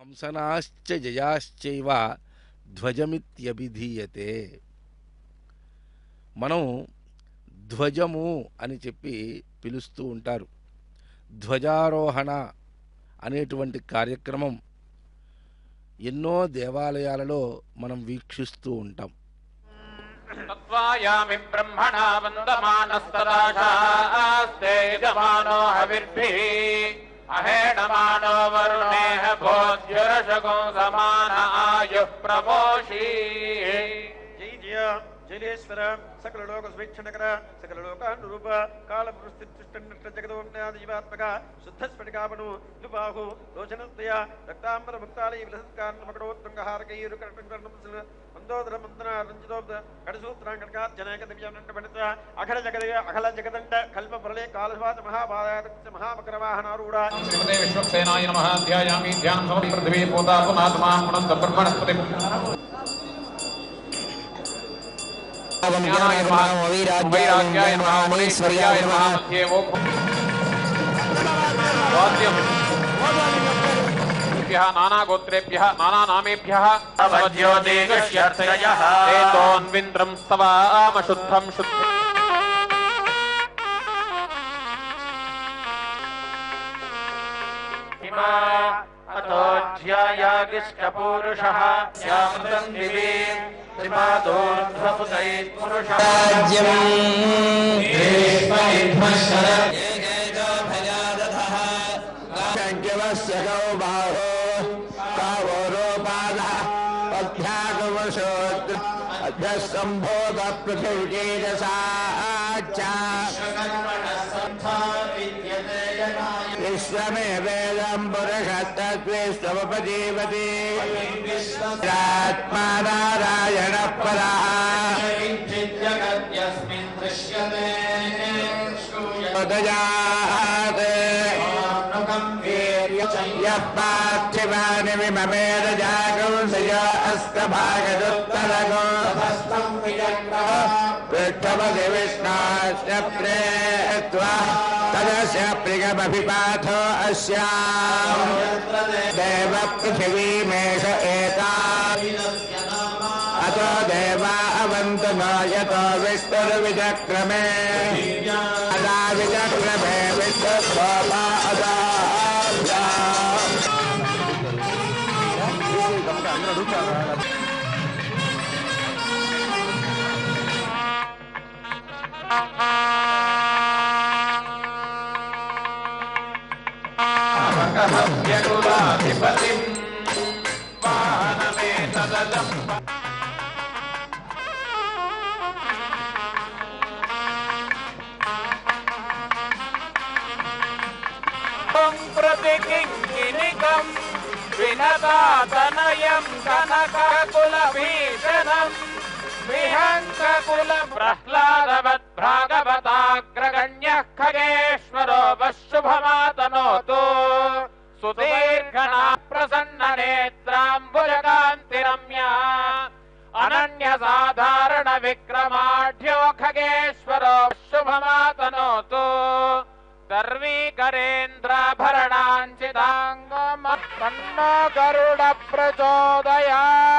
హంసనాశ్చ జయాశ్చైవ ధ్వజమిత్యభిధీయతే. మనం ధ్వజము అని చెప్పి పిలుస్తూ ఉంటారు. ధ్వజారోహణ అనేటువంటి కార్యక్రమం ఎన్నో దేవాలయాలలో మనం వీక్షిస్తూ ఉంటాం. తత్వాయామి బ్రహ్మణా వందమానస్తదాశాస్తే యజమానో హవిర్భిః అహేణమానో వరుణేః భోజ్యురశకో సమాన ఆయుః ప్రమోషీ. జై జయ జలేశ్వర సకల లోక స్వేచ్ఛనకర సకల లోకానురూప కాల పురుషిష్ట జగదోన్యాదివాత్మక శుద్ధ స్ఫటికాపను దుబాహు లోచనోదయ రక్తాంబర ముక్తాలయ విలసత్కారణమకడోత్తుంగహారకైరు కర్ణం మందోదర మందన రంజితోబ్ద కడసూత్రాంకటకార్జనక దివ్యానంట పండిత అఖల జగద అఖల జగదండ కల్ప ప్రళయ కాలస్వాత మహాపాదాయ మహామకరవాహనారూఢ శ్రీమతే విశ్వక్సేనాయ నమః. ధ్యాయామి ధ్యానం సమం పృథివీ పూతా పునాత్మా పునంత బ్రహ్మణస్పతి వైరాగ్యాయ నమః. మునీశ్వర్యాయ నమః. మధ్యే వాద్యం నానాగోత్రేభ్యః నానానామేభ్యః ఏతోన్వింద్రం స్తవామ శుద్ధం శుద్ధం. అతోధ్యాయాగిష్టపూరుషః శ్యామృతం దివి త్రిపాదోర్ధ్వపుతైఃపురుషః సంభోగ పృథివ్యేజసా విశ్వమేవేదం పురుషస్తద్విశ్వముపజీవతి ఆత్మా నారాయణ పరః పార్థివాని విమమేద జాగంసయ అస్తభాగదుత్తరగో పృష్ఠపది విష్ణాశ్చ ప్రేత్వా తదస్య ప్రియమభిపాథో అస్యాం దేవ పృథివీమేష ఏతా అతో దేవా అవంతనో యతో విష్ణుర్విచక్రమే అదా విచక్రమే విష్ణుర్భోమా అదా జగులాధిపతిం వాహనమే తదజం ప్రతి కింకిణికం వినదాతనయం కనకకులభీషణం విహంసకుల ప్రహ్లాదవత్ భ్రాగవతాగ్రగణ్యః ఖగేశ్వరో వశుభమాతనోతు సుదీర్ఘనా ప్రసన్న నేత్రాంబుజకాంతిరమ్యా అనన్య సాధారణ విక్రమాఢ్యో ఖగేశ్వరో శుభమాతనోతు సర్వీకరేంద్రాభరణాంచితాంగమ తన్నో గరుడ ప్రచోదయాత్.